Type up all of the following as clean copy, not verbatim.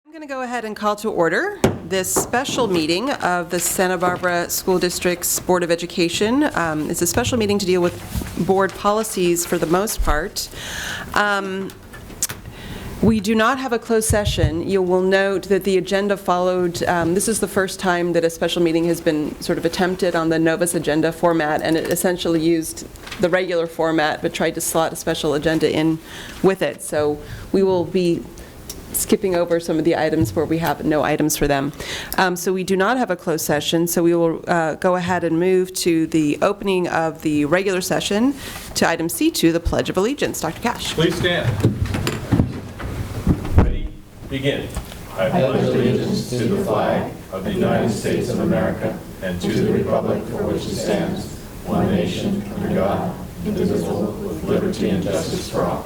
I'm going to go ahead and call to order this special meeting of the Santa Barbara School District's Board of Education. It's a special meeting to deal with board policies for the most part. We do not have a closed session. You will note that the agenda followed, this is the first time that a special meeting has been sort of attempted on the Novus agenda format, and it essentially used the regular format but tried to slot a special agenda in with it. So we will be skipping over some of the items where we have no items for them. So we do not have a closed session, so we will go ahead and move to the opening of the regular session to item C2, the Pledge of Allegiance. Dr. Cash. Please stand. Ready? Begin. I pledge allegiance to the flag of the United States of America and to the republic for which it stands, one nation, under God, indivisible, with liberty and justice for all.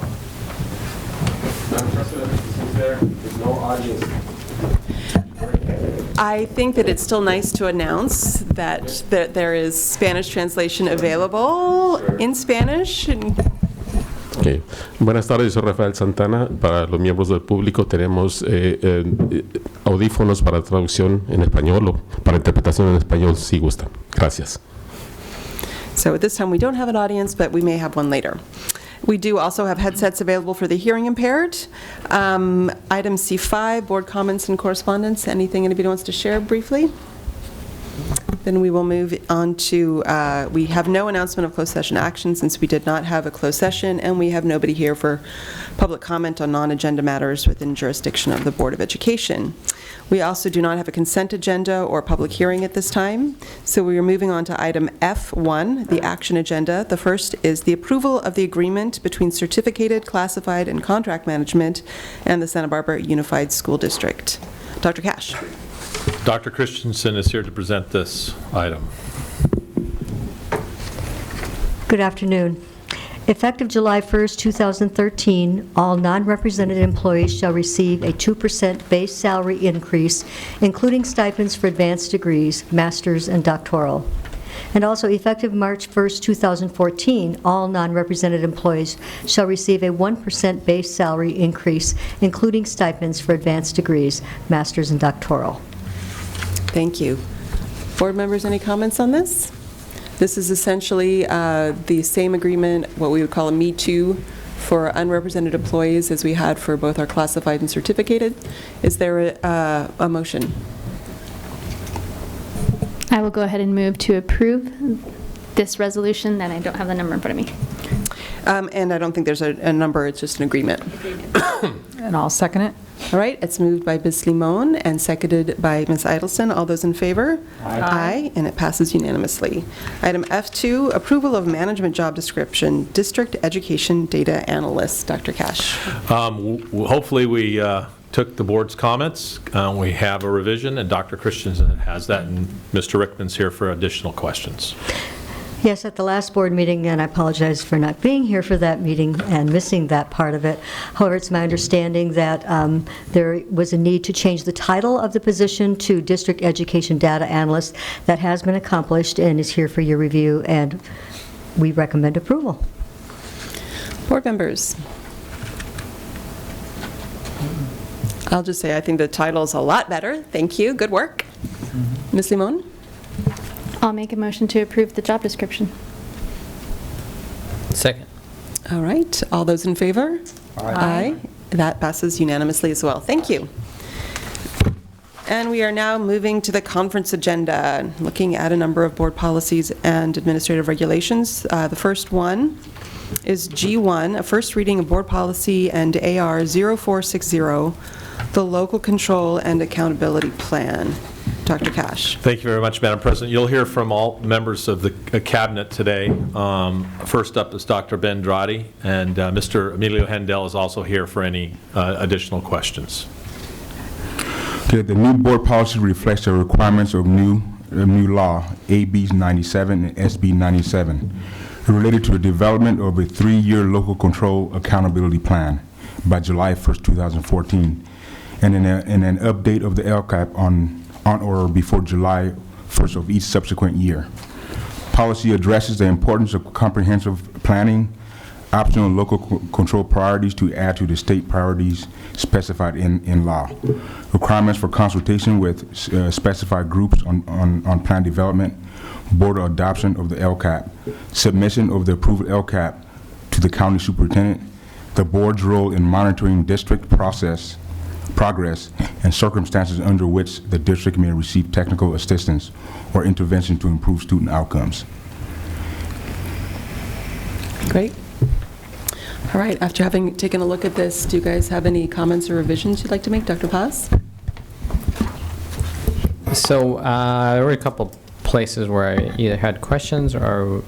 Madam President, there's no audience. I think that it's still nice to announce that there is Spanish translation available in Spanish. Okay. Buenas tardes, soy Rafael Santana. Para los miembros del público tenemos audífonos para traducción en español o para interpretación en español si gustan. Gracias. So at this time we don't have an audience, but we may have one later. We do also have headsets available for the hearing impaired. Item C5, board comments and correspondence. Anything anybody wants to share briefly? Then we will move on to, we have no announcement of closed session action since we did not have a closed session, and we have nobody here for public comment on non-agenda matters within jurisdiction of the Board of Education. We also do not have a consent agenda or public hearing at this time, so we are moving on to item F1, the action agenda. The first is the approval of the agreement between certificated, classified, and contract management and the Santa Barbara Unified School District. Dr. Cash. Dr. Christensen is here to present this item. Good afternoon. Effective July 1st, 2013, all non-represented employees shall receive a 2% base salary increase, including stipends for advanced degrees, master's, and doctoral. And also, effective March 1st, 2014, all non-represented employees shall receive a 1% base salary increase, including stipends for advanced degrees, master's, and doctoral. Thank you. Board members, any comments on this? This is essentially the same agreement, what we would call a Me Too, for unrepresented employees as we had for both our classified and certificated. Is there a motion? I will go ahead and move to approve this resolution, and I don't have the number in front of me. And I don't think there's a number, it's just an agreement. And I'll second it. All right, it's moved by Ms. Limon and seconded by Ms. Idleson. All those in favor? Aye. Aye, and it passes unanimously. Item F2, approval of management job description, District Education Data Analyst. Dr. Cash. Hopefully we took the board's comments. We have a revision, and Dr. Christensen has that, and Mr. Rickman's here for additional questions. Yes, at the last board meeting, and I apologize for not being here for that meeting and missing that part of it. However, it's my understanding that there was a need to change the title of the position to District Education Data Analyst. That has been accomplished and is here for your review, and we recommend approval. Board members. I'll just say I think the title's a lot better. Thank you. Good work. Ms. Limon? I'll make a motion to approve the job description. Second. All right. All those in favor? Aye. That passes unanimously as well. Thank you. And we are now moving to the conference agenda, looking at a number of board policies and administrative regulations. The first one is G1, a first reading of board policy and AR 0460, the Local Control and Accountability Plan. Dr. Cash. Thank you very much, Madam President. You'll hear from all members of the Cabinet today. First up is Dr. Ben Dradi, and Mr. Emilio Hendel is also here for any additional questions. Okay, the new board policy reflects the requirements of new law, AB 97 and SB 97, related to the development of a 3-year local control accountability plan by July 1st, 2014, and an update of the LCAP on or before July 1st of each subsequent year. Policy addresses the importance of comprehensive planning, optional local control priorities to add to the state priorities specified in law, requirements for consultation with specified groups on plan development, board adoption of the LCAP, submission of the approved LCAP to the county superintendent, the board's role in monitoring district progress, and circumstances under which the district may receive technical assistance or intervention to improve student outcomes. Great. All right, after having taken a look at this, do you guys have any comments or revisions you'd like to make? Dr. Paz? So there were a couple places where I either had questions or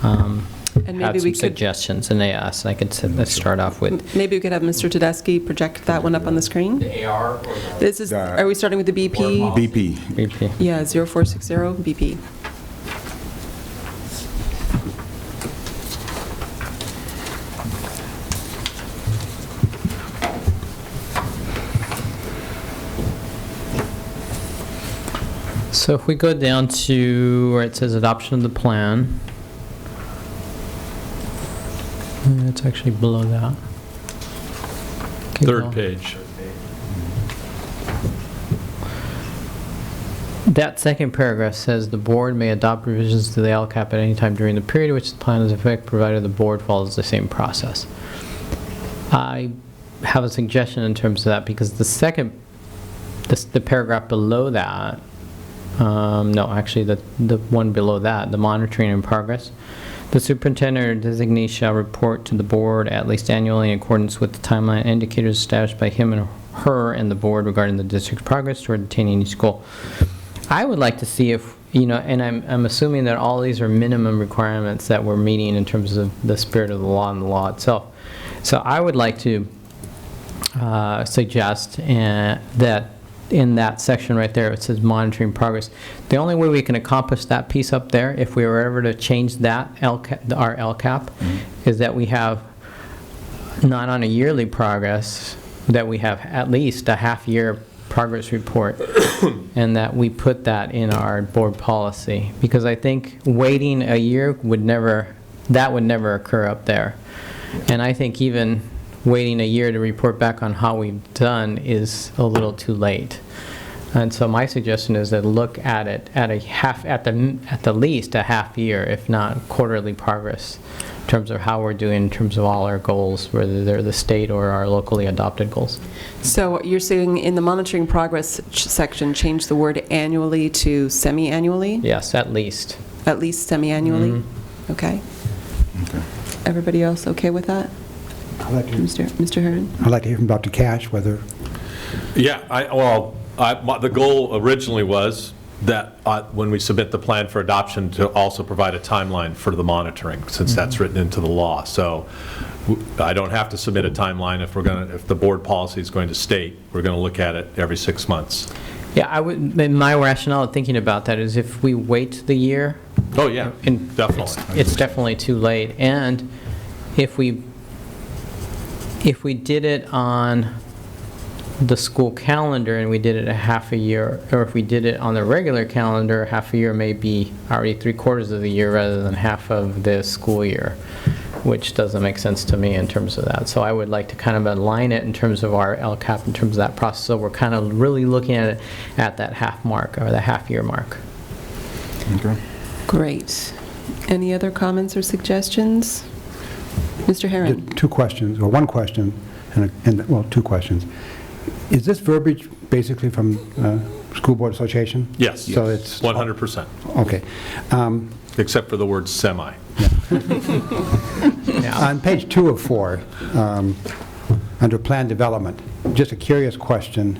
And had maybe we some could, suggestions, and they asked. I could let's start off with maybe we could have Mr. Tedeschi project that one up on the screen. The AR or the... This is, are we starting with the BP? BP. BP. Yeah, 0460 BP. So if we go down to where it says adoption of the plan, it's actually below that. Keep Third going. page. That second paragraph says the board may adopt revisions to the LCAP at any time during the period in which the plan is in effect, provided the board follows the same process. I have a suggestion in terms of that, because the second, the paragraph below that, no, actually the one below that, the monitoring in progress. The superintendent or designee shall report to the board at least annually in accordance with the timeline and indicators established by him and her and the board regarding the district's progress toward attaining each goal. I would like to see if, and I'm assuming that all these are minimum requirements that we're meeting in terms of the spirit of the law and the law itself. So I would like to suggest that in that section right there, it says monitoring progress. The only way we can accomplish that piece up there, if we were ever to change that our LCAP, is that we have not on a yearly progress, that we have at least a half-year progress report, and that we put that in our board policy. Because I think waiting a year would never occur up there. And I think even waiting a year to report back on how we've done is a little too late. And so my suggestion is that look at it at the least a half year, if not quarterly progress, in terms of how we're doing in terms of all our goals, whether they're the state or our locally adopted goals. So you're saying in the monitoring progress section, change the word annually to semi-annually? Yes, at least. At least semi-annually? Mm-hmm. Okay. Everybody else okay with that? I'd like to, Mr. Herron? I'd like to hear from Dr. Cash whether... Yeah, the goal originally was that when we submit the plan for adoption, to also provide a timeline for the monitoring, since that's written into the law. So I don't have to submit a timeline if the board policy is going to state we're going to look at it every 6 months. Yeah, my rationale of thinking about that is if we wait the year. Oh yeah, definitely. It's definitely too late. And if we did it on the school calendar and we did it a half a year, or if we did it on the regular calendar, half a year may be already 3/4 of the year rather than half of the school year, which doesn't make sense to me in terms of that. So I would like to kind of align it in terms of our LCAP, in terms of that process, so we're kind of really looking at it at that half mark, or the half-year mark. Okay. Great. Any other comments or suggestions? Mr. Herron? Two questions, or one question, well, two questions. Is this verbiage basically from School Board Association? Yes. So it's... 100%. Okay. Except for the word semi. On page 2 of 4, under plan development, just a curious question.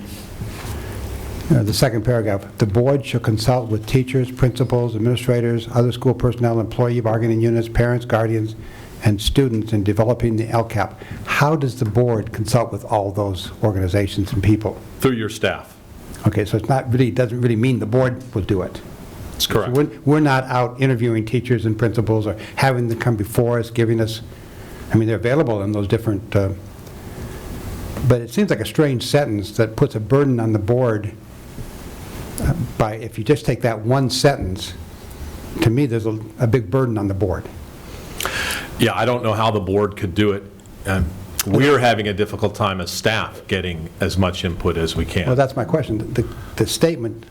The second paragraph, the board shall consult with teachers, principals, administrators, other school personnel, employee bargaining units, parents, guardians, and students in developing the LCAP. How does the board consult with all those organizations and people? Through your staff. Okay, so it's not really, doesn't really mean the board will do it. That's correct. So we're not out interviewing teachers and principals or having them come before us, giving us, I mean, they're available in those different, but it seems like a strange sentence that puts a burden on the board by, if you just take that one sentence, to me, there's a big burden on the board. Yeah, I don't know how the board could do it. We're having a difficult time as staff getting as much input as we Well, can. that's my question. The statement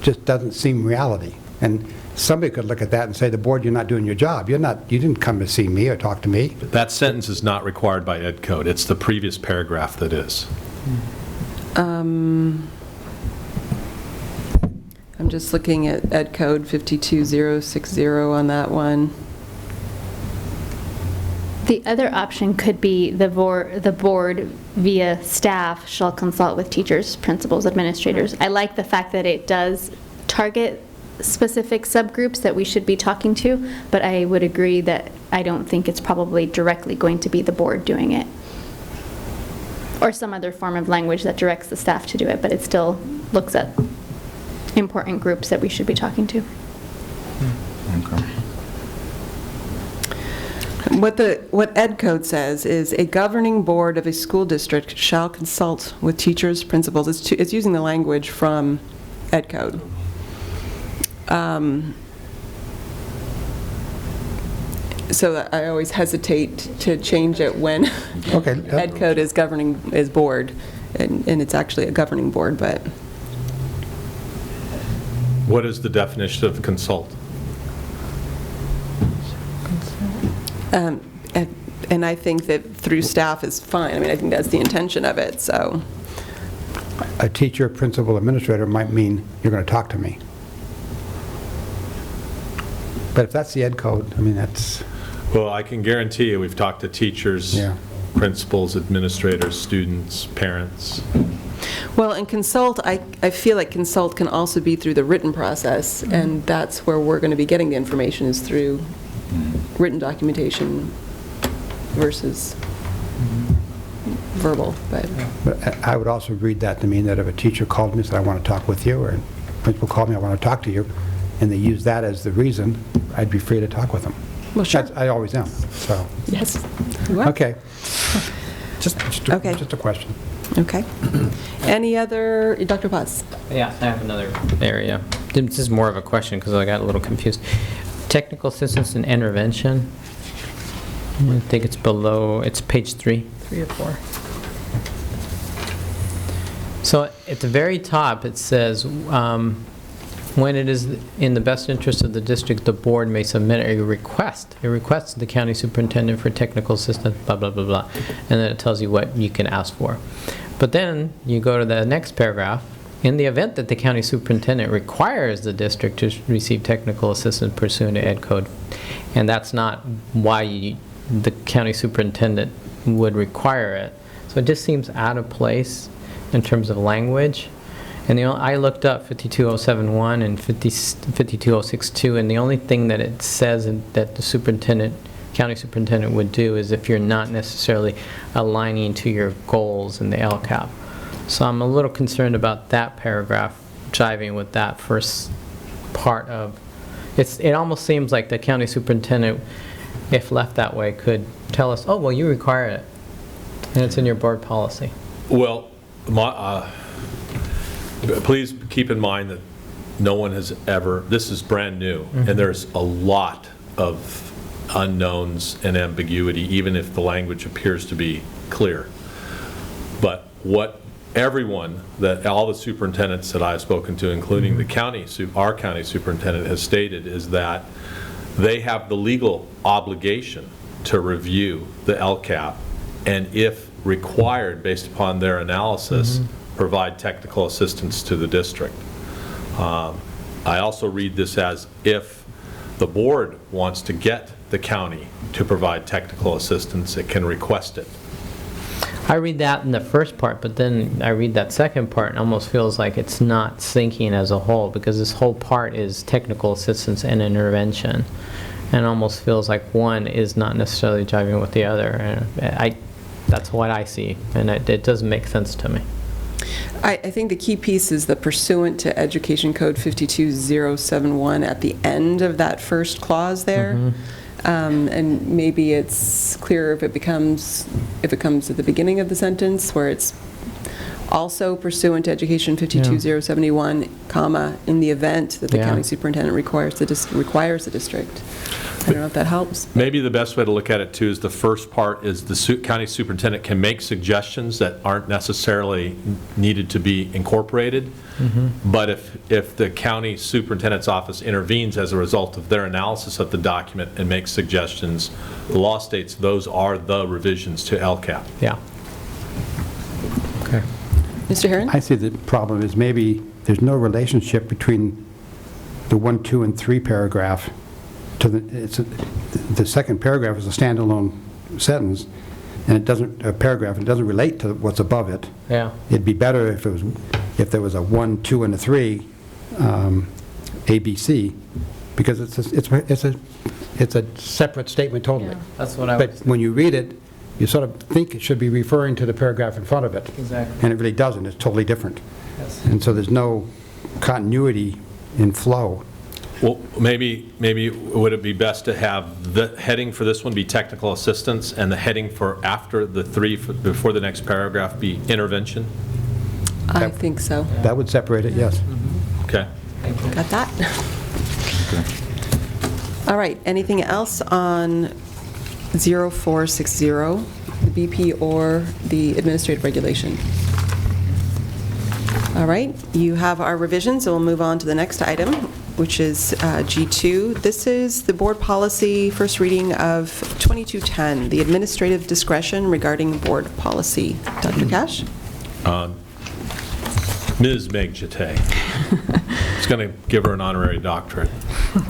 just doesn't seem reality. And somebody could look at that and say, the board, you're not doing your job. You didn't come to see me or talk to me. That sentence is not required by Ed Code. It's the previous paragraph that is. I'm just looking at Ed Code 52060 on that one. The other option could be the board via staff shall consult with teachers, principals, administrators. I like the fact that it does target specific subgroups that we should be talking to, but I would agree that I don't think it's probably directly going to be the board doing it. Or some other form of language that directs the staff to do it, but it still looks at important groups that we should be talking to. Okay. What Ed Code says is a governing board of a school district shall consult with teachers, principals. It's using the language from Ed Code. So that I always hesitate to change it when Okay. Ed Code is board, and it's actually a governing board, but What is the definition of consult? and I think that through staff is fine. I mean, I think that's the intention of it, so. A teacher, principal, administrator might mean you're going to talk to me. But if that's the Ed Code, I mean, that's, Well, I can guarantee you, we've talked to teachers, Yeah. principals, administrators, students, parents. Well, and consult, I feel like consult can also be through the written process, and that's where we're going to be getting the information, is through written documentation versus verbal, but. but I would also read that to mean that if a teacher called me and said, I want to talk with you, or a principal called me, I want to talk to you, and they use that as the reason, I'd be free to talk with them. Well, sure. I always am, so. Yes. You are. Okay. Just Okay. just a question. Okay. Any other, Dr. Paz? Yeah, I have another area. This is more of a question because I got a little confused. Technical assistance and intervention. I think it's below, it's page 3. 3 or 4. So at the very top, it says, when it is in the best interest of the district, the board may submit a request to the county superintendent for technical assistance, blah, blah, blah, blah. And then it tells you what you can ask for. But then you go to the next paragraph. In the event that the county superintendent requires the district to receive technical assistance pursuant to Ed Code, and that's not why the county superintendent would require it. So it just seems out of place in terms of language. And I looked up 52071 and 52062, and the only thing that it says that the county superintendent would do is if you're not necessarily aligning to your goals in the LCAP. So I'm a little concerned about that paragraph jiving with that first part of, it almost seems like the county superintendent, if left that way, could tell us, oh, well, you require it, and it's in your board policy. Well, please keep in mind that no one has ever, this is brand new, and there's a lot of unknowns and ambiguity, even if the language appears to be clear. But what all the superintendents that I've spoken to, including our county superintendent, has stated is that they have the legal obligation to review the LCAP, and if required, based upon their analysis, provide technical assistance to the district. I also read this as if the board wants to get the county to provide technical assistance, it can request it. I read that in the first part, but then I read that second part and almost feels like it's not syncing as a whole, because this whole part is technical assistance and intervention, and almost feels like one is not necessarily jiving with the other. And that's what I see, and it doesn't make sense to me. I think the key piece is the pursuant to Education Code 52071 at the end of that first clause there. And maybe it's clearer if it comes at the beginning of the sentence, where it's also pursuant to Education 52071, comma, in the event that the Yeah. county superintendent requires the district. I don't know if that helps. Maybe the best way to look at it, too, is the first part is the county superintendent can make suggestions that aren't necessarily needed to be incorporated. But if the county superintendent's office intervenes as a result of their analysis of the document and makes suggestions, the law states those are the revisions to LCAP. Yeah. Okay. Mr. Herron? I see the problem is maybe there's no relationship between the 1, 2, and 3 paragraph to the second paragraph is a standalone sentence, and it doesn't relate to what's above it. Yeah. It'd be better if there was a 1, 2, and a 3, A, B, C, because it's a separate statement totally. That's what I But was, when you read it, you sort of think it should be referring to the paragraph in front of it. Exactly. And it really doesn't. It's totally different. yes. And so there's no continuity in flow. Well, maybe would it be best to have the heading for this one be technical assistance and the heading for after the 3, before the next paragraph, be intervention? I think so. That would separate it, yes. Okay. Got that? All right, anything else on 0460, the BP or the administrative regulation? All right, you have our revisions, so we'll move on to the next item, which is G2. This is the board policy, first reading of 2210, the administrative discretion regarding board policy. Dr. Cash? Ms. Meg Jate. It's going to give her an honorary doctorate.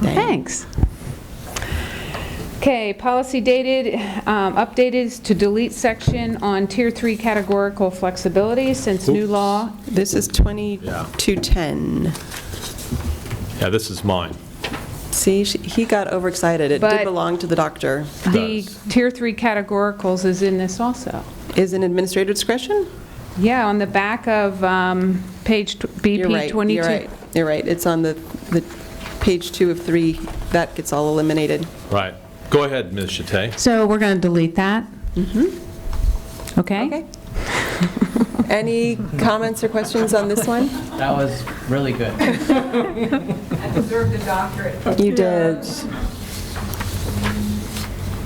Thanks. Okay, policy dated, updated to delete section on Tier 3 categorical flexibility since new law. This is 2210. Yeah, this is mine. See, he got overexcited. It did But- belong to the doctor. The Tier 3 categoricals is in this also. Is an administrative discretion? Yeah, on the back of page You're BP right, 22. you're right, you're right. It's on the page 2 of 3. That gets all eliminated. Right. Go ahead, Ms. Jate. So we're going to delete that? Okay? Okay. Any comments or questions on this one? That was really good. I deserve the doctorate. You did.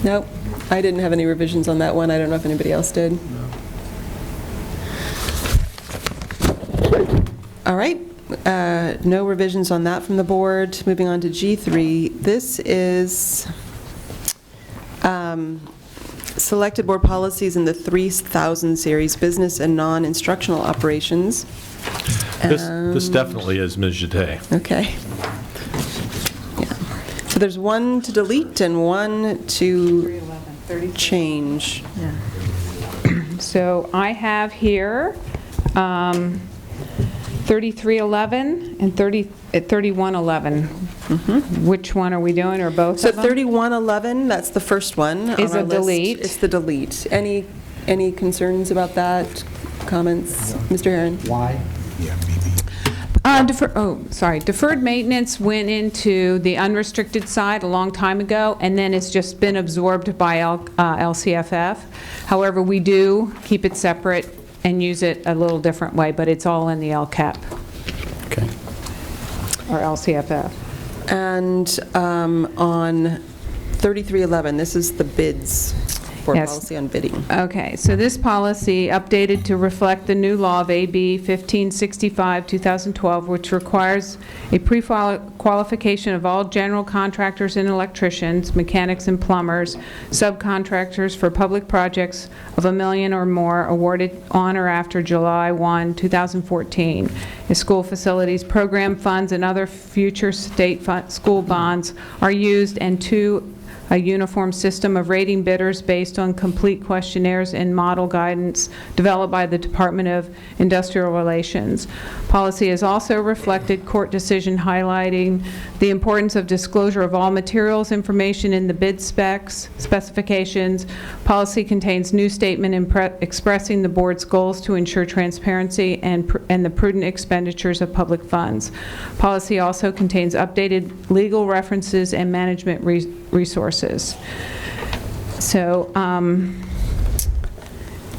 Nope, I didn't have any revisions on that one. I don't know if anybody else did. All right, no revisions on that from the board. Moving on to G3. This is selected board policies in the 3000 series, business and non-instructional operations. This definitely is Ms. Jate. Okay. Yeah. So there's one to delete and one to change. So I have here 3311 and 3111. Which one are we doing, or both So of them? 3111, that's the first one on Is our a list. delete. It's the delete. Any concerns about that? Comments? Mr. Herron? Why? Deferred maintenance went into the unrestricted side a long time ago, and then it's just been absorbed by LCFF. However, we do keep it separate and use it a little different way, but it's all in the LCAP, Okay. or LCFF. And on 3311, this is the bids, board Yes. policy on bidding. Okay, so this policy updated to reflect the new law of AB 1565, 2012, which requires a pre-qualification of all general contractors and electricians, mechanics and plumbers, subcontractors for public projects of $1 million or more awarded on or after July 1, 2014. As school facilities, program funds, and other future state school bonds are used, and to a uniform system of rating bidders based on complete questionnaires and model guidance developed by the Department of Industrial Relations. Policy has also reflected court decision highlighting the importance of disclosure of all materials information in the bid specifications. Policy contains new statement expressing the board's goals to ensure transparency and the prudent expenditures of public funds. Policy also contains updated legal references and management resources. So I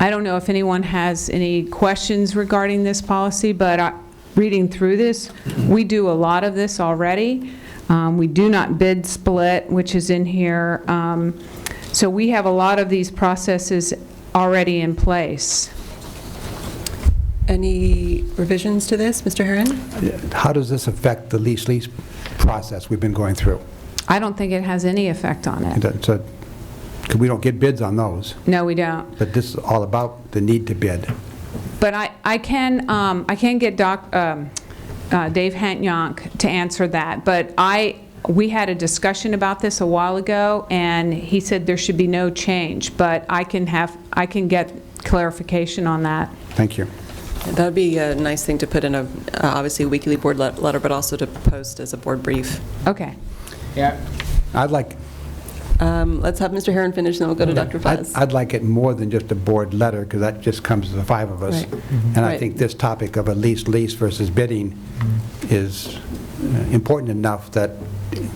don't know if anyone has any questions regarding this policy, but reading through this, we do a lot of this already. We do not bid split, which is in here. So we have a lot of these processes already in place. Any revisions to this, Mr. Herron? How does this affect the lease process we've been going through? I don't think it has any effect on it. So, 'cause we don't get bids on those, No, we don't. but this is all about the need to bid. But I can get Dave Hantjonk to answer that, but we had a discussion about this a while ago, and he said there should be no change, but I can get clarification on that. Thank you. That would be a nice thing to put in obviously a weekly board letter, but also to post as a board brief. Okay. Yeah. I'd like, Let's have Mr. Herron finish, and then we'll go to Dr. Paz. I'd like it more than just a board letter, because that just comes to the five of us. Right. And I Right. think this topic of a lease versus bidding is important enough that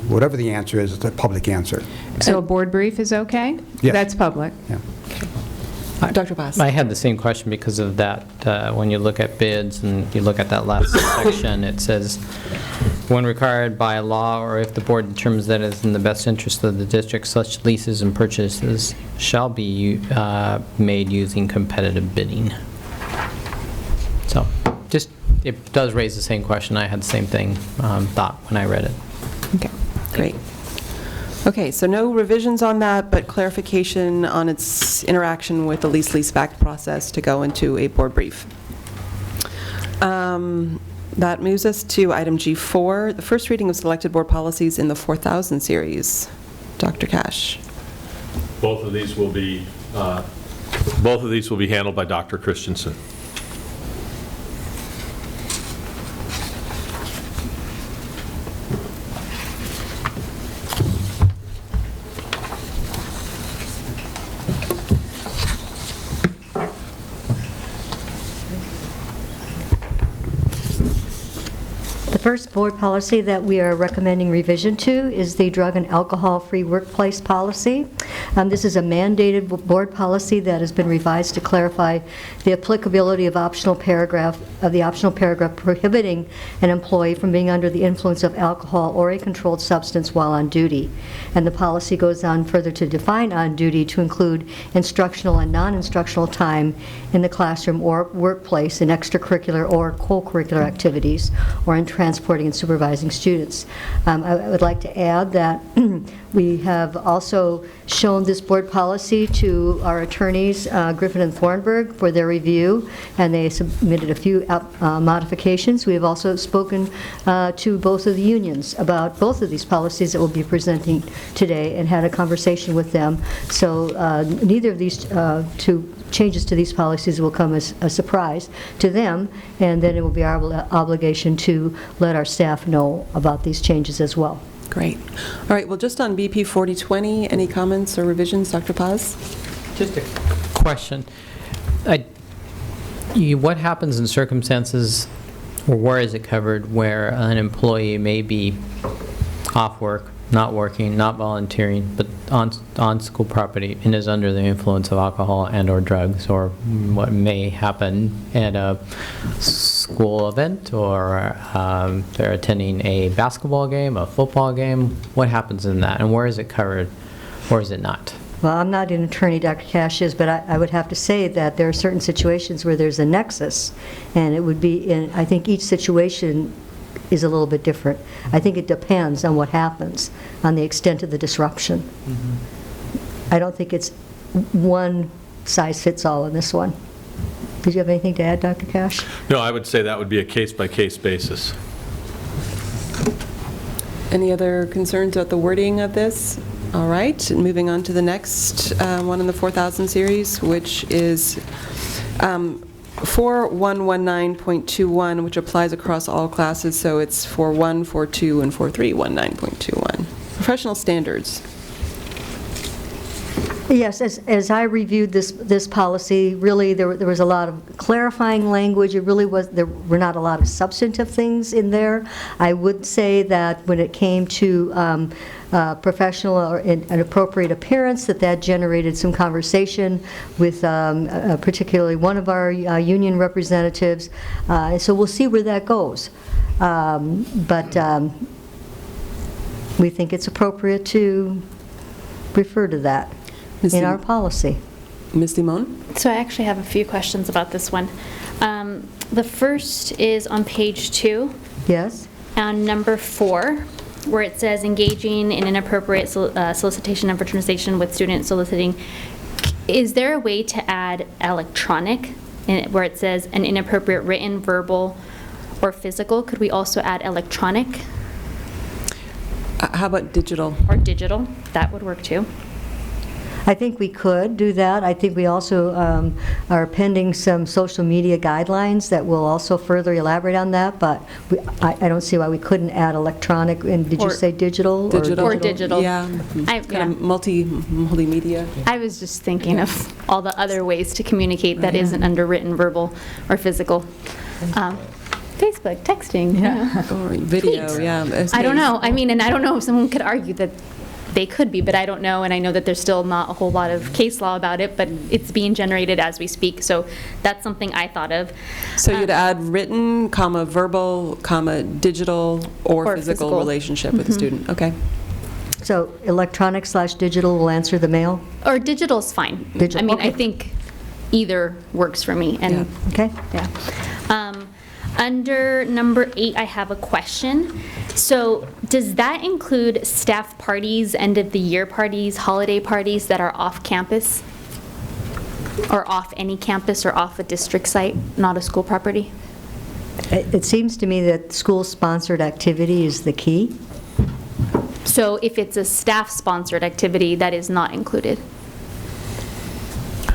whatever the answer is, it's a public answer. So a board brief is okay? Yes. That's public. Yeah. Dr. Paz. I had the same question because of that. When you look at bids and you look at that last section, it says, when required by law or if the board determines that it is in the best interest of the district, such leases and purchases shall be made using competitive bidding. So just, it does raise the same question. I had the same thing thought when I read it. Okay. Great. Okay, so no revisions on that, but clarification on its interaction with the lease-leaseback process to go into a board brief. That moves us to item G4, the first reading of selected board policies in the 4000 series. Dr. Cash. Both of these will be handled by Dr. Christensen. The first board policy that we are recommending revision to is the drug and alcohol-free workplace policy. This is a mandated board policy that has been revised to clarify the applicability of the optional paragraph prohibiting an employee from being under the influence of alcohol or a controlled substance while on duty. And the policy goes on further to define on duty to include instructional and non-instructional time in the classroom or workplace in extracurricular or co-curricular activities or in transporting and supervising students. I would like to add that we have also shown this board policy to our attorneys, Griffin and Thornburg, for their review, and they submitted a few modifications. We have also spoken to both of the unions about both of these policies that we'll be presenting today and had a conversation with them. So neither of these two changes to these policies will come as a surprise to them, and then it will be our obligation to let our staff know about these changes as well. Great. All right, well, just on BP 4020, any comments or revisions, Dr. Paz? Just a question. What happens in circumstances, or where is it covered, where an employee may be off work, not working, not volunteering, but on school property and is under the influence of alcohol and or drugs, or what may happen at a school event, or they're attending a basketball game, a football game? What happens in that, and where is it covered, or is it not? Well, I'm not an attorney, Dr. Cash is, but I would have to say that there are certain situations where there's a nexus, and it would be in, I think each situation is a little bit different. I think it depends on what happens, on the extent of the disruption. Mm-hmm. I don't think it's one size fits all in this one. Did you have anything to add, Dr. Cash? No, I would say that would be a case-by-case basis. Any other concerns about the wording of this? All right, moving on to the next one in the 4000 series, which is 4119.21, which applies across all classes, so it's 41, 42, and 4319.21. Professional standards. Yes, as I reviewed this policy, really there was a lot of clarifying language. There were not a lot of substantive things in there. I would say that when it came to professional or an appropriate appearance, that generated some conversation with particularly one of our union representatives. So we'll see where that goes. But we think it's appropriate to refer to that Ms. in our policy. Ms. Limon? So I actually have a few questions about this one. The first is on page 2, Yes? on number 4, where it says engaging in inappropriate solicitation and fraternization with student soliciting. Is there a way to add electronic, where it says an inappropriate written, verbal, or physical? Could we also add electronic How about digital? or digital? That would work too. I think we could do that. I think we also are pending some social media guidelines that will also further elaborate on that, but I don't see why we couldn't add electronic, and did you Or say digital? Digital. Or digital. Yeah, I- kind of multimedia. I was just thinking of all the other ways to communicate that isn't under written, verbal, or physical. Facebook, texting. Or video, Tweets. yeah. I don't know. I mean, and I don't know if someone could argue that they could be, but I don't know, and I know that there's still not a whole lot of case law about it, but it's being generated as we speak, so that's something I thought of. So you'd add written, comma, verbal, comma, digital, or Or physical physical. relationship with the student. Okay. So electronic/digital will answer the mail? Or digital's fine. Digital, I mean, I okay. think either works for me, and, Okay? yeah. Under number 8, I have a question. So does that include staff parties, end-of-the-year parties, holiday parties that are off campus? Or off any campus or off a district site, not a school property? It seems to me that school-sponsored activity is the key. So if it's a staff-sponsored activity, that is not included?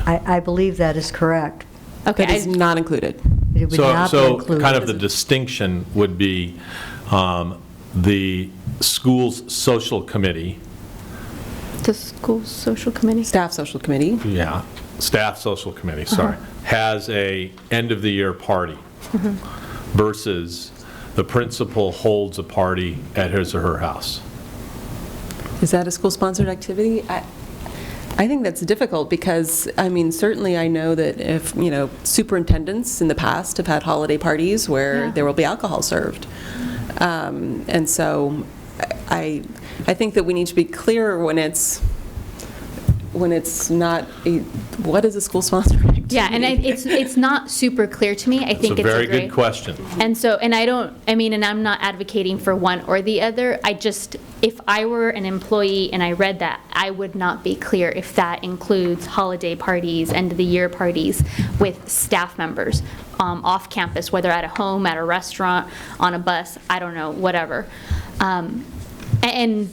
I believe that is correct. Okay. That is not included. It would not be So included. kind of the distinction would be the school's social committee, The school social committee? Staff social committee. yeah, staff social committee, sorry, has a end-of-the-year party versus the principal holds a party at his or her house. Is that a school-sponsored activity? I think that's difficult because, I mean, certainly I know that if, superintendents in the past have had holiday parties where Yeah. there will be alcohol served. And so I think that we need to be clear when it's not what is a school-sponsored activity? Yeah, and it's not super clear to me. I think It's a it's very gray. good question. And so, and I'm not advocating for one or the other. If I were an employee and I read that, I would not be clear if that includes holiday parties, end-of-the-year parties with staff members off campus, whether at a home, at a restaurant, on a bus, I don't know, whatever. And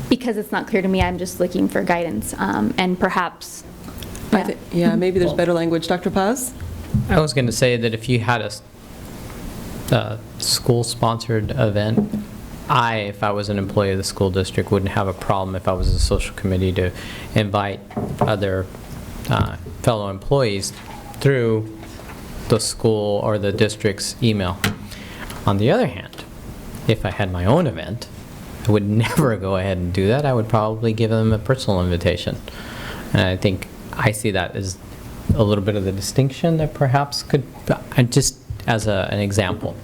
because it's not clear to me, I'm just looking for guidance, and perhaps, Yeah, maybe there's better language. Dr. Paz? I was going to say that if you had a school-sponsored event, if I was an employee of the school district, wouldn't have a problem if I was a social committee to invite other fellow employees through the school or the district's email. On the other hand, if I had my own event, I would never go ahead and do that. I would probably give them a personal invitation. And I see that as a little bit of the distinction that perhaps could, just as an example.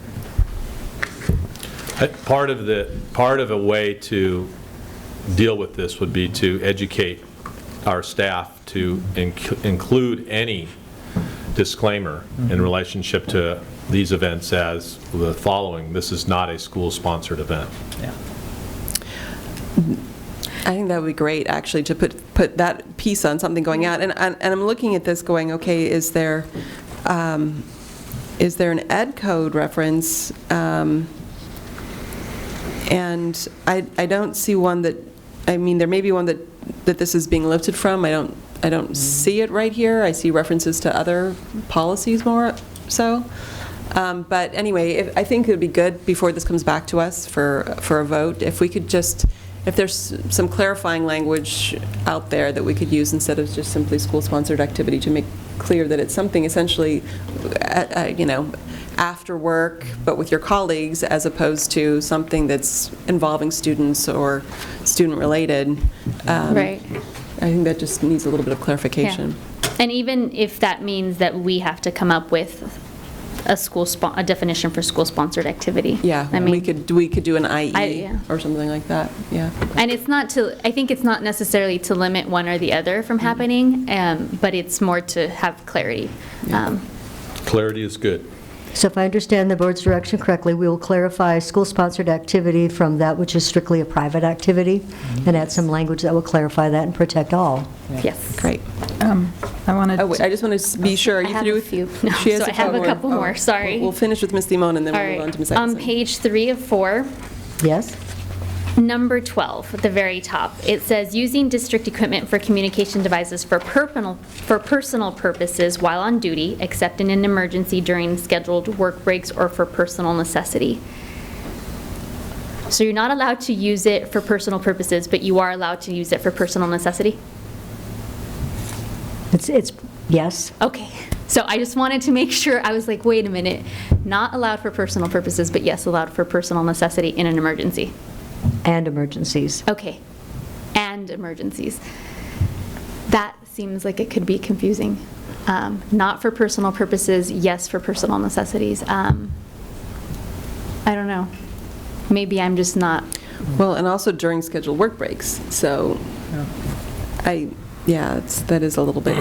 Part of a way to deal with this would be to educate our staff to include any disclaimer in relationship to these events as the following: this is not a school-sponsored event. Yeah. I think that would be great, actually, to put that piece on something going out. And I'm looking at this going, okay, is there an ed code reference? And I don't see one that, there may be one that this is being lifted from. I don't see it right here. I see references to other policies more so. But anyway, I think it would be good before this comes back to us for a vote, if we could just, if there's some clarifying language out there that we could use instead of just simply school-sponsored activity, to make clear that it's something essentially, after work, but with your colleagues, as opposed to something that's involving students or student-related. right. I think that just needs a little bit of clarification. And even if that means that we have to come up with a definition for school-sponsored activity. Yeah, I mean, we could do an IE yeah. or something like that, yeah. And I think it's not necessarily to limit one or the other from happening, but it's more to have clarity. Clarity is good. So if I understand the board's direction correctly, we will clarify school-sponsored activity from that which is strictly a private activity, and add some language that will clarify that and protect all. Yes. Great. I wanted Oh, wait, I just want to be sure. Are I you have through a with- few. No, She has so I have a couple more, sorry. We'll finish with Ms. Dimon, and then All we'll move on right. to Ms. On Atkinson. page 3 of 4, Yes? number 12, at the very top, it says, using district equipment for communication devices for personal purposes while on duty, except in an emergency during scheduled work breaks or for personal necessity. So you're not allowed to use it for personal purposes, but you are allowed to use it for personal necessity? It's, yes. Okay, so I just wanted to make sure, I was like, wait a minute, not allowed for personal purposes, but yes, allowed for personal necessity in an emergency. And emergencies. Okay, and emergencies. That seems like it could be confusing. Not for personal purposes, yes for personal necessities. I don't know. Maybe I'm just not. Well, and also during scheduled work breaks, so that is a little bit.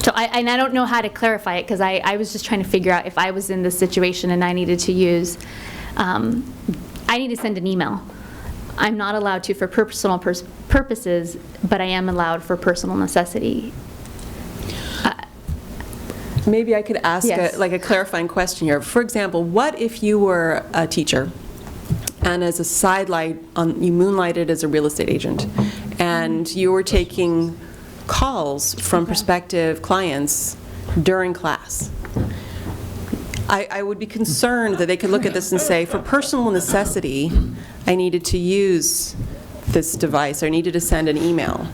So I don't know how to clarify it, because I was just trying to figure out if I was in this situation and I needed to use, I need to send an email. I'm not allowed to for personal purposes, but I am allowed for personal necessity. Maybe I could ask Yes. a clarifying question here. For example, what if you were a teacher, and as a sidelight, you moonlighted as a real estate agent, and you were taking calls from prospective clients during class? I would be concerned that they could look at this and say, for personal necessity, I needed to use this device, or I needed to send an email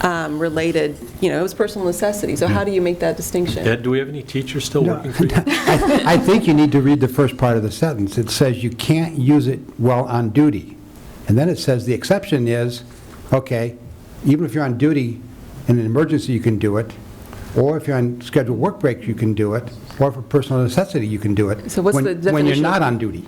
related, it was personal necessity. So how do you make that distinction? Ed, do we have any teachers still working for you? I think you need to read the first part of the sentence. It says you can't use it while on duty. And then it says the exception is, okay, even if you're on duty in an emergency, you can do it, or if you're on scheduled work breaks, you can do it, or for personal necessity, you can do it. So what's the When definition you're of- not on duty.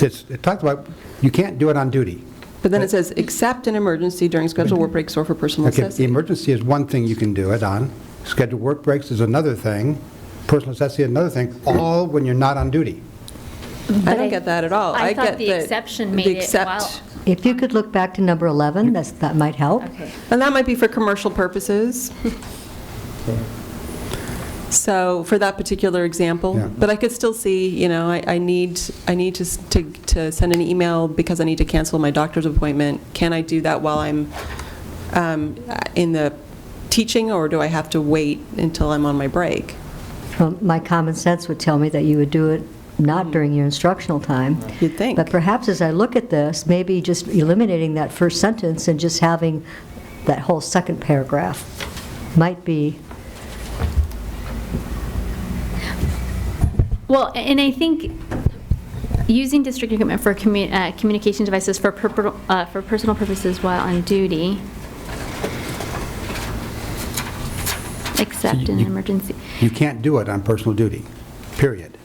It talks about, you can't do it on duty. But then it says, except an emergency during scheduled work breaks or for personal Okay, the necessity. emergency is one thing you can do it on, scheduled work breaks is another thing, personal necessity is another thing, all when you're not on duty. I don't get that at all. I thought get the that exception the made it except- while. If you could look back to number 11, that might help. Okay. And that might be for commercial purposes. So for that particular example, Yeah. but I could still see, I need to send an email because I need to cancel my doctor's appointment. Can I do that while I'm in the teaching, or do I have to wait until I'm on my break? Well, my common sense would tell me that you would do it not during your instructional time. You'd think. But perhaps as I look at this, maybe just eliminating that first sentence and just having that whole second paragraph might be. Well, and I think using district equipment for communication devices for personal purposes while on duty, except in an emergency. You can't do it on personal duty, period,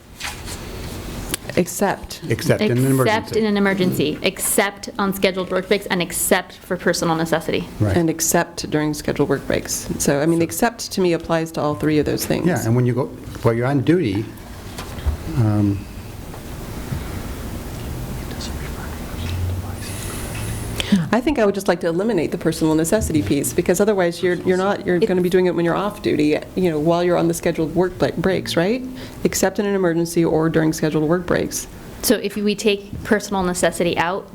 Except. except in an emergency. Except in an emergency, except on scheduled work breaks, and except for personal necessity. Right. And except during scheduled work breaks. So, I mean, except to me applies to all three of those things. Yeah, and when you go, while you're on duty, I think I would just like to eliminate the personal necessity piece, because otherwise you're going to be doing it when you're off duty, while you're on the scheduled work breaks, right? Except in an emergency or during scheduled work breaks. So if we take personal necessity out,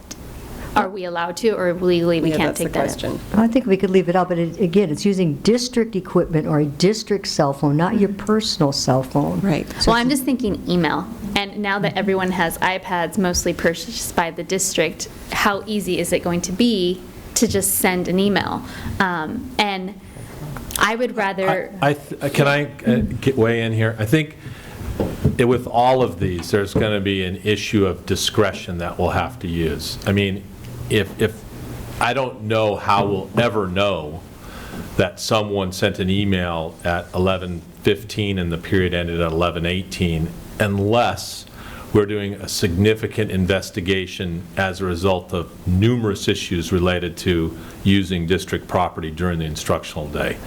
are we allowed to, or legally we Yeah, can't that's the take that out? question. I think we could leave it out, but again, it's using district equipment or a district cell phone, not your personal cell phone. Right. Well, I'm just thinking email, and now that everyone has iPads mostly purchased by the district, how easy is it going to be to just send an email? And I would rather. Can I weigh in here? I think with all of these, there's going to be an issue of discretion that we'll have to use. I mean, if I don't know how we'll ever know that someone sent an email at 11:50 11/15 and the period ended at 11/18, unless we're doing a significant investigation as a result of numerous issues related to using district property during the instructional day.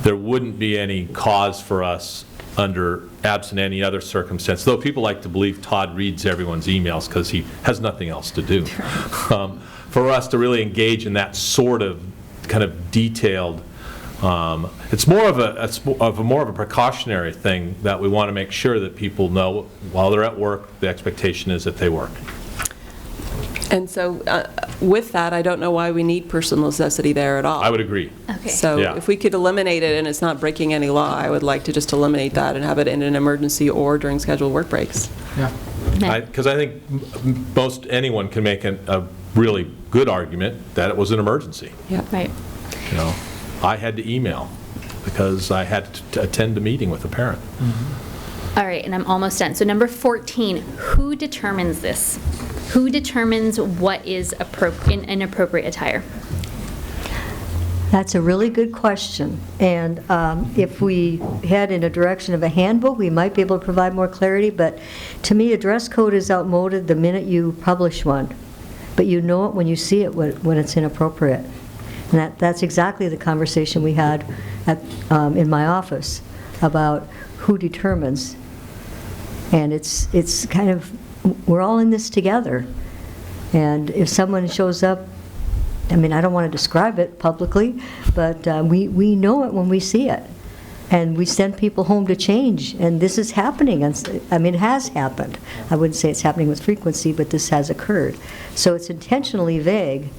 There wouldn't be any cause for us absent any other circumstance, though people like to believe Todd reads everyone's emails because he has nothing else to do. For us to really engage in that sort of kind of detailed, it's more of a precautionary thing that we want to make sure that people know while they're at work, the expectation is that they work. And so with that, I don't know why we need personal necessity there at all. I would agree. Okay. So Yeah. if we could eliminate it and it's not breaking any law, I would like to just eliminate that and have it in an emergency or during scheduled work breaks. Because I think most anyone can make a really good argument that it was an emergency. Yeah. Right. You know, I had to email because I had to attend a meeting with a parent. All right, and I'm almost done. So number 14, who determines this? Who determines what is inappropriate attire? That's a really good question. And if we head in a direction of a handbook, we might be able to provide more clarity. But to me, a dress code is outmoded the minute you publish one. But you know it when you see it when it's inappropriate. And that's exactly the conversation we had in my office about who determines. And it's kind of, we're all in this together. And if someone shows up, I mean, I don't want to describe it publicly, but we know it when we see it. And we send people home to change. And this is happening. I mean, it has happened. I wouldn't say it's happening with frequency, but this has occurred. So it's intentionally vague.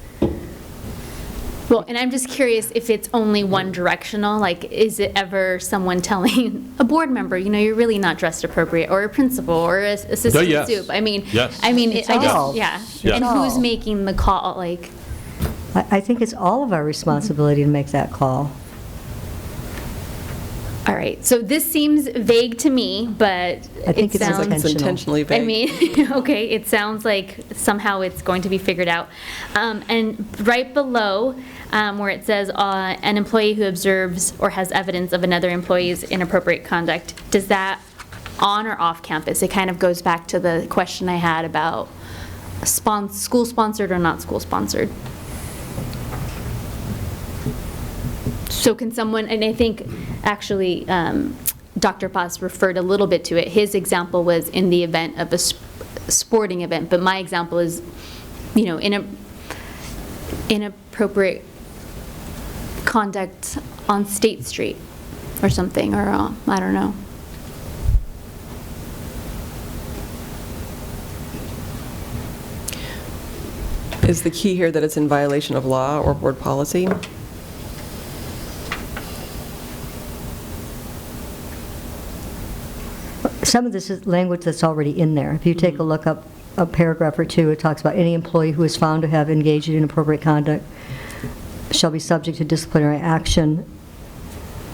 Well, and I'm just curious if it's only one directional, like is it ever someone telling a board member, you know, you're really not dressed appropriate, or a principal, or an assistant yes. soup? I mean, Yes. It's all. Yeah. Yes. And It's who's all. making the call, like? I think it's all of our responsibility to make that call. All right, so this seems vague to me, but I think it it's sounds... It's intentionally vague. I mean, okay, it sounds like somehow it's going to be figured out. And right below, where it says, an employee who observes or has evidence of another employee's inappropriate conduct, does that on or off campus? It kind of goes back to the question I had about school-sponsored or not school-sponsored. So can someone, and I think actually Dr. Paz referred a little bit to it. His example was in the event of a sporting event, but my example is, you know, inappropriate conduct on State Street or something, or I don't know. Is the key here that it's in violation of law or board policy? Some of this is language that's already in there. If you take a look up a paragraph or two, it talks about any employee who is found to have engaged in inappropriate conduct shall be subject to disciplinary action.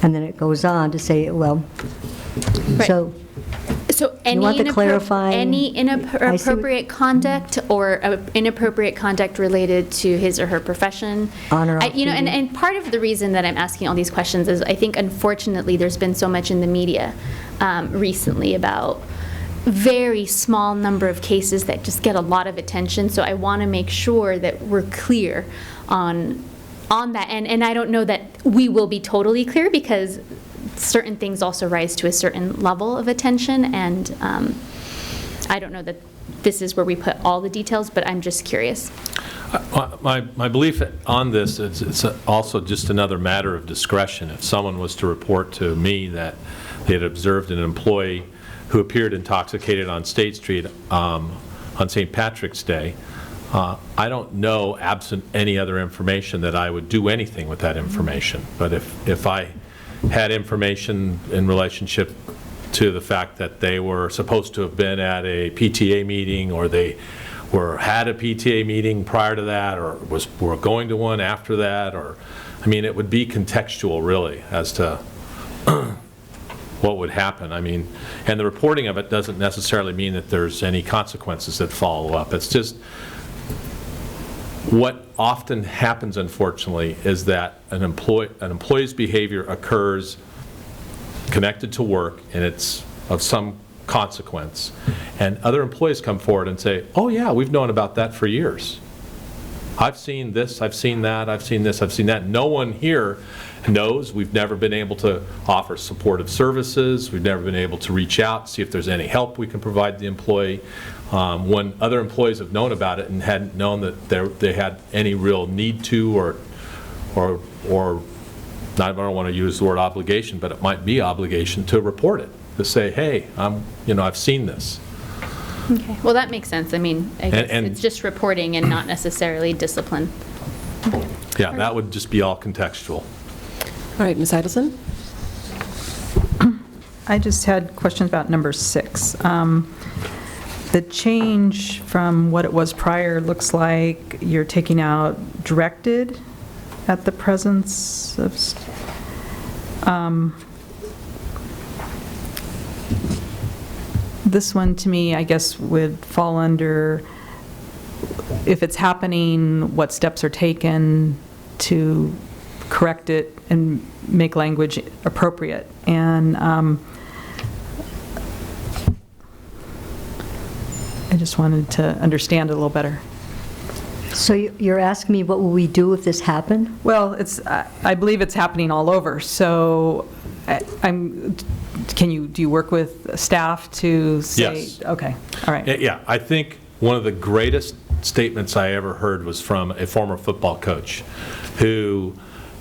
And then it goes on to say, well, Right. so any want the clarifying- any inappropriate conduct or inappropriate conduct related to his or her profession. On or off You know, duty. and part of the reason that I'm asking all these questions is I think unfortunately there's been so much in the media recently about very small number of cases that just get a lot of attention. So I want to make sure that we're clear on that. And I don't know that we will be totally clear because certain things also rise to a certain level of attention, and I don't know that this is where we put all the details, but I'm just curious. My belief on this is it's also just another matter of discretion. If someone was to report to me that they had observed an employee who appeared intoxicated on State Street on St. Patrick's Day, I don't know, absent any other information, that I would do anything with that information. But if I had information in relationship to the fact that they were supposed to have been at a PTA meeting, or they had a PTA meeting prior to that, or were going to one after that, or, I mean, it would be contextual, really, as to what would happen. I mean, and the reporting of it doesn't necessarily mean that there's any consequences that follow up. It's just what often happens, unfortunately, is that an employee's behavior occurs connected to work and it's of some consequence, and other employees come forward and say, oh yeah, we've known about that for years. I've seen this, I've seen that, I've seen this, I've seen that. No one here knows. We've never been able to offer supportive services. We've never been able to reach out, see if there's any help we can provide the employee. When other employees have known about it and hadn't known that they had any real need to, or I don't want to use the word obligation, but it might be obligation to report it, to say, hey, I've seen this. Okay, well, that makes sense. I mean, I guess it's just reporting and not necessarily discipline. Yeah, that would just be all contextual. All right, Ms. Idelson? I just had questions about number 6. The change from what it was prior looks like you're taking out directed at the presence of, this one to me, I guess, would fall under, if it's happening, what steps are taken to correct it and make language appropriate. And I just wanted to understand it a little better. So you're asking me what will we do if this happened? Well, I believe it's happening all over. So do you work with staff to say? Yes. Okay, all right. Yeah, I think one of the greatest statements I ever heard was from a former football coach who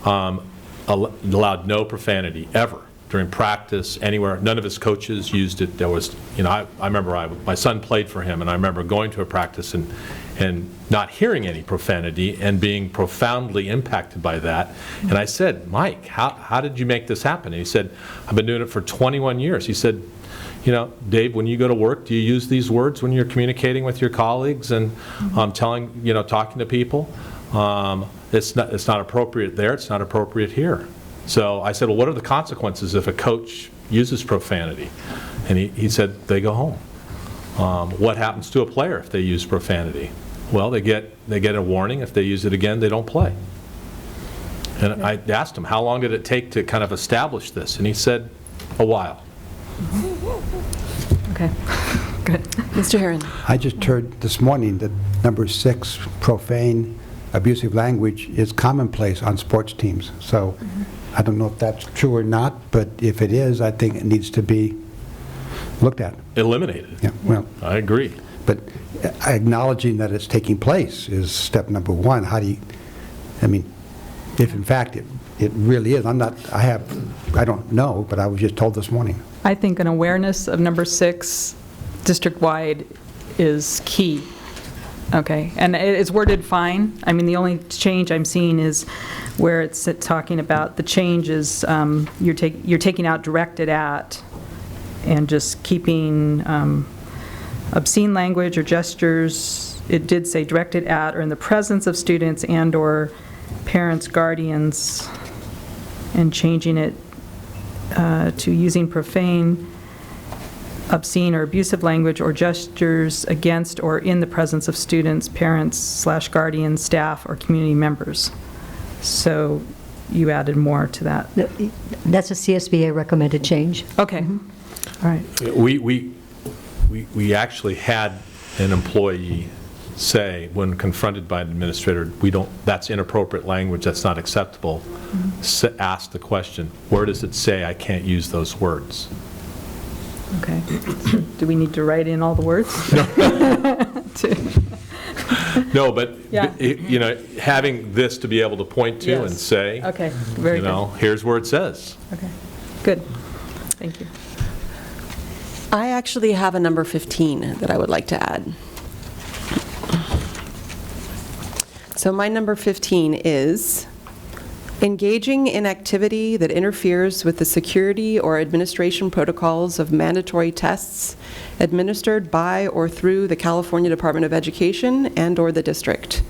allowed no profanity ever during practice, anywhere. None of his coaches used it. There was, I remember my son played for him, and I remember going to a practice and not hearing any profanity and being profoundly impacted by that. And I said, Mike, how did you make this happen? And he said, I've been doing it for 21 years. He said, Dave, when you go to work, do you use these words when you're communicating with your colleagues and talking to people? It's not appropriate there. It's not appropriate here. So I said, well, what are the consequences if a coach uses profanity? And he said, they go home. What happens to a player if they use profanity? Well, they get a warning. If they use it again, they don't play. And I asked him, how long did it take to kind of establish this? And he said, a while. Okay, good. Mr. Herron? I just heard this morning that number 6, profane, abusive language, is commonplace on sports teams. So I don't know if that's true or not, but if it is, I think it needs to be looked at. Eliminated. Yeah, well, I agree. but acknowledging that it's taking place is step number 1. How do you, if in fact it really is, I don't know, but I was just told this morning. I think an awareness of number 6 district-wide is key. Okay, and it's worded fine. The only change I'm seeing is where it's talking about the change is you're taking out directed at and just keeping obscene language or gestures. It did say directed at or in the presence of students and or parents, guardians, and changing it to using profane, obscene or abusive language or gestures against or in the presence of students, parents / guardians, staff, or community members. So you added more to that. That's a CSBA recommended change. Okay, all right. We actually had an employee say, when confronted by an administrator, that's inappropriate language, that's not acceptable, ask the question, where does it say I can't use those words? Okay. So do we need to write in all the words? No, but Yeah. having this to be able to point to and Yes. say, Okay, very good. here's where it says. Okay, good. Thank you. I actually have a number 15 that I would like to add. So my number 15 is engaging in activity that interferes with the security or administration protocols of mandatory tests administered by or through the California Department of Education and/or the district.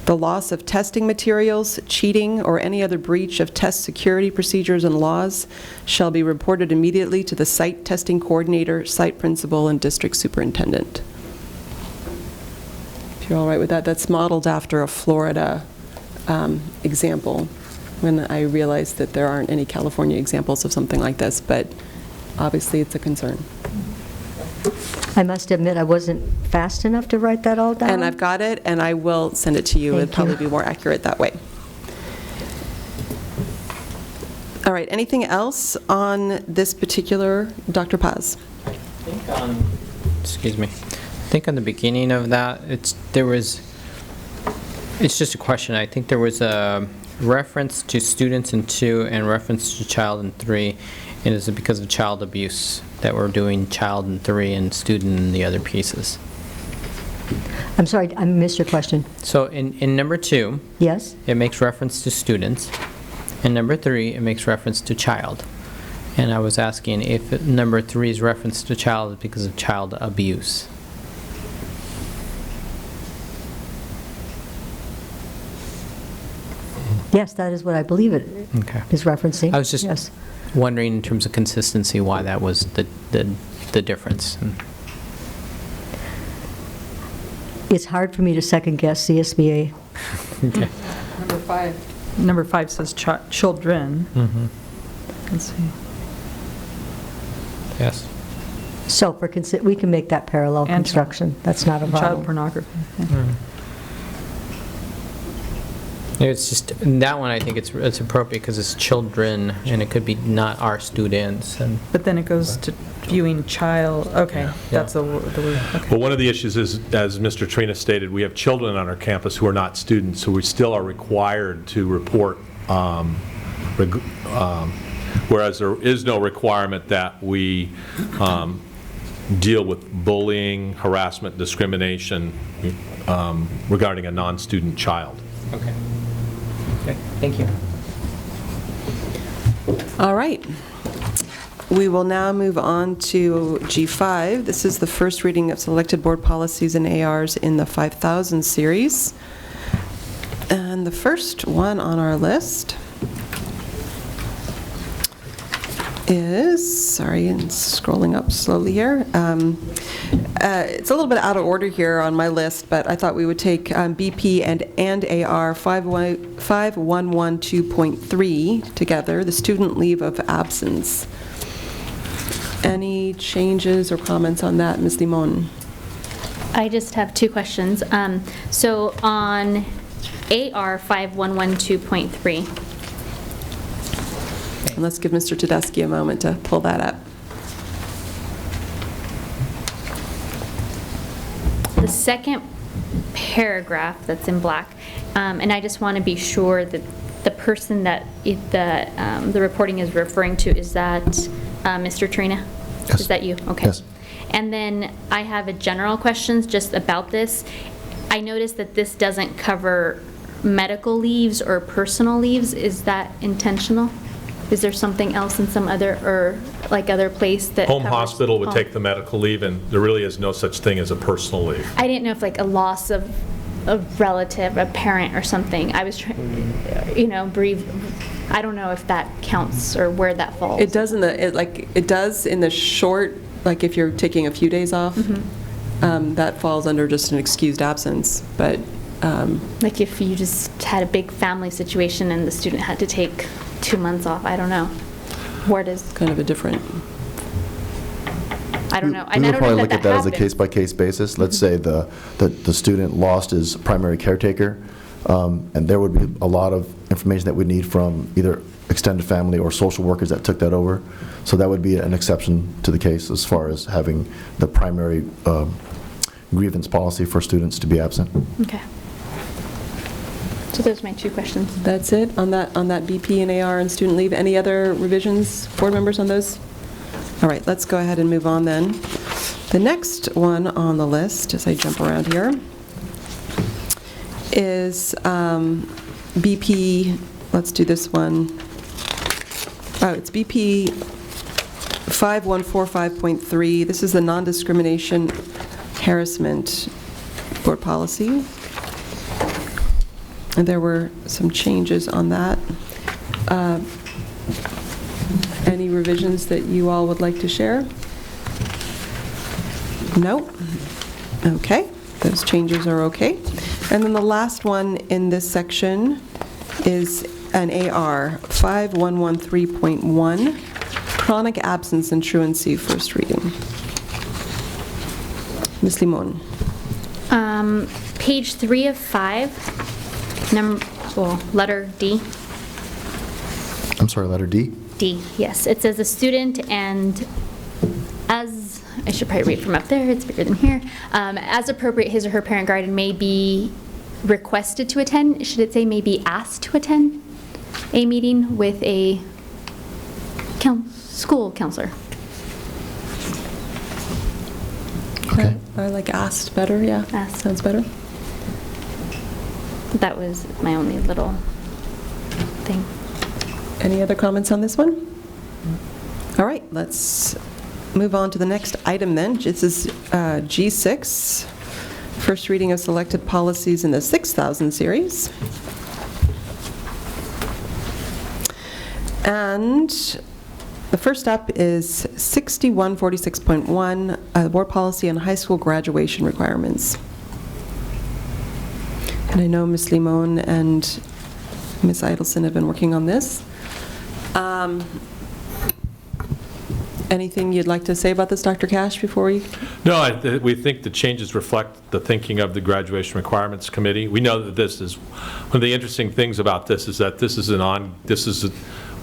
The loss of testing materials, cheating, or any other breach of test security procedures and laws shall be reported immediately to the site testing coordinator, site principal, and district superintendent. If you're all right with that, that's modeled after a Florida example. when I realized that there aren't any California examples of something like this, but obviously it's a concern. I must admit, I wasn't fast enough to write that all down. And I've got it, and I will send it to you. It'd Thank probably you. be more accurate that way. All right, anything else on this particular, Dr. Paz? I think on, excuse me, I think on the beginning of that, it's just a question. I think there was a reference to students in 2 and reference to child in 3. And is it because of child abuse that we're doing child in 3 and student in the other pieces? I'm sorry, I missed your question. So in number 2, Yes? it makes reference to students. In number 3, it makes reference to child. And I was asking if number 3's reference to child is because of child abuse. Yes, that is what I believe it Okay. is referencing. I was just Yes. wondering in terms of consistency why that was the difference. It's hard for me to second-guess CSBA. Okay. Number 5 says children. Mm-hmm. Let's see. Yes. So we can make that parallel And construction. That's not a Child problem. pornography. yeah. It's just, that one I think it's appropriate because it's children and it could be not our students. And But then it goes to viewing child, okay, that's the word. Okay. Well, one of the issues is, as Mr. Trina stated, we have children on our campus who are not students, so we still are required to report, whereas there is no requirement that we deal with bullying, harassment, discrimination regarding a non-student child. okay. Okay. Thank you. All right. We will now move on to G5. This is the first reading of selected board policies and ARs in the 5000 series. And the first one on our list is, sorry, I'm scrolling up slowly here. It's a little bit out of order here on my list, but I thought we would take BP and AR 5112.3 together, the student leave of absence. Any changes or comments on that, Ms. Limon? I just have 2 questions. So on AR 5112.3, And let's give Mr. Tedeschi a moment to pull that up. the second paragraph that's in black, and I just want to be sure that the person that the reporting is referring to, is that Mr. Trina? Yes. Is that you? Okay. Yes. And then I have a general questions just about this. I noticed that this doesn't cover medical leaves or personal leaves. Is that intentional? Is there something else in some other, or like other place that Home covers hospital would home? take the medical leave, and there really is no such thing as a personal leave. I didn't know if like a loss of a relative, a parent or something. I was trying, bereaved. I don't know if that counts or where that falls. It does in the short, like if you're taking a few days off, that falls under just an excused absence, but. Like if you just had a big family situation and the student had to take 2 months off, I don't know. Where does, Kind of a different. I don't know. We And I would don't probably know look that at that as a happens. case-by-case basis. Let's say the student lost his primary caretaker, and there would be a lot of information that we'd need from either extended family or social workers that took that over. So that would be an exception to the case as far as having the primary grievance policy for students to be absent. Okay. So those are my 2 questions. That's it on that BP and AR and student leave. Any other revisions, board members, on those? All right, let's go ahead and move on then. The next one on the list, as I jump around here, is BP, let's do this one. Oh, it's BP 5145.3. This is the non-discrimination harassment board policy. And there were some changes on that. Any revisions that you all would like to share? No? Okay, those changes are okay. And then the last one in this section is and AR 5113.1, chronic absence and truancy, first reading. Ms. Limon. Page 3 of 5, letter D. I'm sorry, letter D? D, yes. It says a student and as, I should probably read from up there, it's bigger than here. As appropriate, his or her parent guardian may be requested to attend, should it say may be asked to attend a meeting with a school counselor? Okay. I like asked better, yeah. Asked. Sounds better. That was my only little thing. Any other comments on this one? All right, let's move on to the next item then. This is G6, first reading of selected policies in the 6,000 series. And the first up is 6146.1, board policy on high school graduation requirements. And I know Ms. Limon and Ms. Idelson have been working on this. Anything you'd like to say about this, Dr. Cash, before we? No, we think the changes reflect the thinking of the Graduation Requirements Committee. We know that this is, one of the interesting things about this is that this is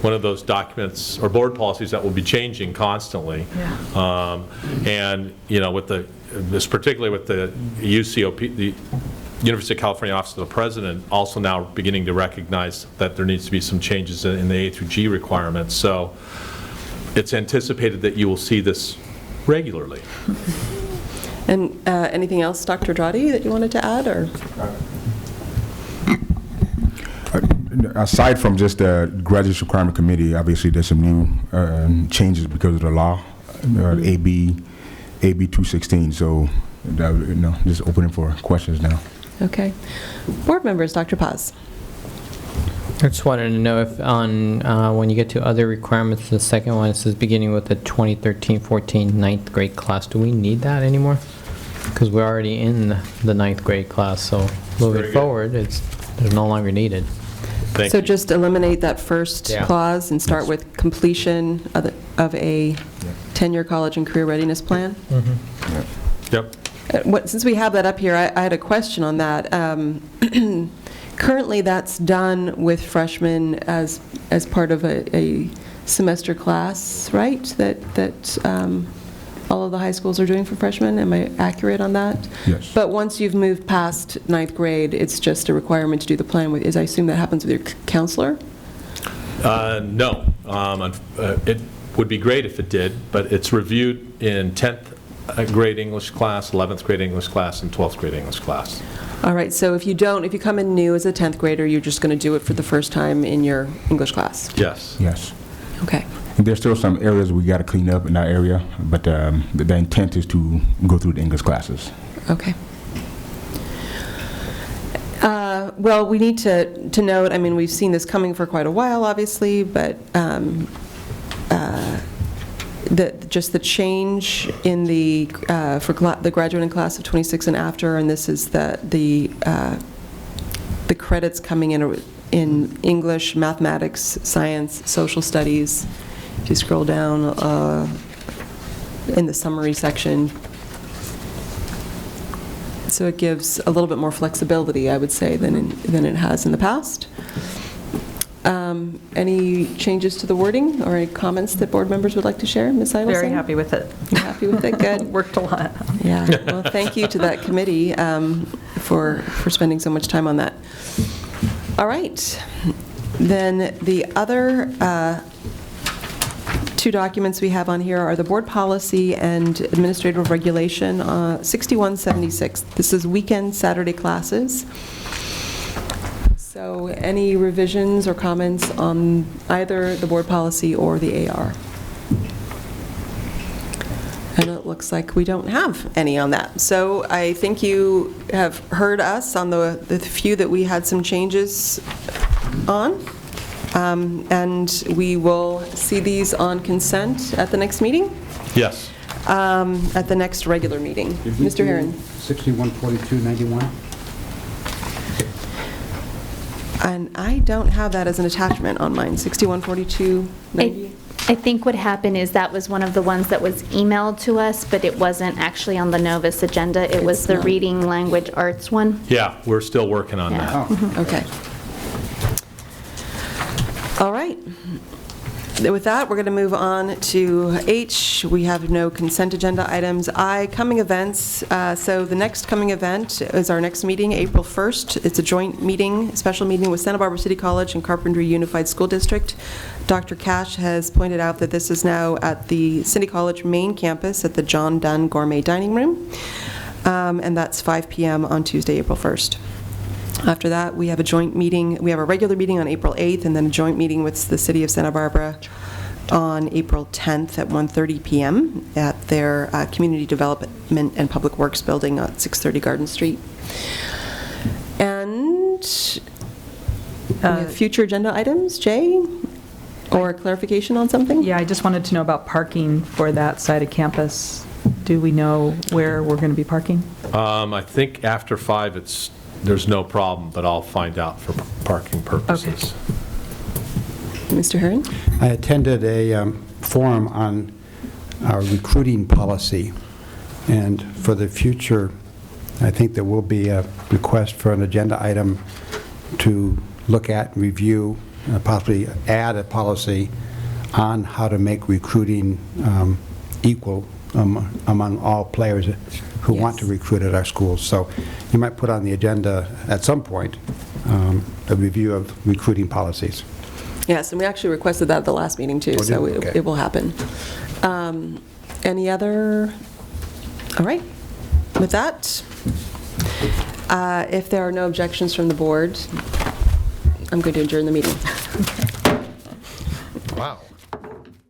one of those documents or board policies that will be changing constantly. Yeah. And, with particularly with the UCOP, the University of California Office of the President also now beginning to recognize that there needs to be some changes in the A through G requirements. So it's anticipated that you will see this regularly. And anything else, Dr. Dradi, that you wanted to add, or? Aside from just the Graduation Requirement Committee, obviously there's some new changes because of the law, AB 216. So, just opening for questions now. Okay. Board members, Dr. Paz. I just wanted to know if when you get to other requirements, the second one, it says beginning with the 2013-14 ninth grade class. Do we need that anymore? Because we're already in the ninth grade class, so moving forward, it's no longer needed. So just eliminate that first clause and start with completion of a 10-year college and career readiness plan? Mm-hmm. Yep. Since we have that up here, I had a question on that. Currently, that's done with freshmen as part of a semester class, right? That all of the high schools are doing for freshmen. Am I accurate on that? Yes. But once you've moved past ninth grade, it's just a requirement to do the plan with. I assume that happens with your counselor? No. It would be great if it did, but it's reviewed in 10th grade English class, 11th grade English class, and 12th grade English class. All right, so if you come in new as a 10th grader, you're just going to do it for the first time in your English class? Yes. Yes. Okay. And there's still some areas we got to clean up in that area, but the intent is to go through the English classes. Okay. Well, we need to note, I mean, we've seen this coming for quite a while, obviously, but just the change in for the graduating class of 26 and after, and this is the credits coming in English, mathematics, science, social studies. If you scroll down in the summary section, so it gives a little bit more flexibility, I would say, than it has in the past. Any changes to the wording or any comments that board members would like to share? Ms. Idelson? Very happy with it. You're happy with it? Good. Worked a lot. Yeah. Well, thank you to that committee for spending so much time on that. All right. Then the other two documents we have on here are the board policy and administrative regulation 6176. This is weekend Saturday classes. So any revisions or comments on either the board policy or the AR? And it looks like we don't have any on that. So I think you have heard us on the few that we had some changes on. And we will see these on consent at the next meeting? Yes. At the next regular meeting. Mr. Herron. 614291. And I don't have that as an attachment on mine, 614290. I think what happened is that was one of the ones that was emailed to us, but it wasn't actually on the Novus agenda. It was It's the not. reading language arts one. Yeah, we're still working on Yeah. that. Okay. All right. With that, we're going to move on to H. We have no consent agenda items. I, coming events. So the next coming event is our next meeting, April 1st. It's a joint meeting, special meeting with Santa Barbara City College and Carpentry Unified School District. Dr. Cash has pointed out that this is now at the City College main campus at the John Dunn Gourmet Dining Room. And that's 5 p.m. on Tuesday, April 1st. After that, we have a joint meeting. We have a regular meeting on April 8th, and then a joint meeting with the City of Santa Barbara on April 10th at 1:30 p.m. at their Community Development and Public Works Building at 630 Garden Street. And we have future agenda items, Jay? Or clarification on something? Yeah, I just wanted to know about parking for that side of campus. Do we know where we're going to be parking? I think after 5, there's no problem, but I'll find out for parking purposes. Mr. Herron? I attended a forum on our recruiting policy, and for the future, I think there will be a request for an agenda item to look at, review, possibly add a policy on how to make recruiting equal among all players who want to recruit at our schools. So you might put on the agenda at some point a review of recruiting policies. Yes, and we actually requested that at the last meeting, too, Oh, so did we? Okay. it will happen. Any other? All right. With that, if there are no objections from the board, I'm going to adjourn the meeting. Wow.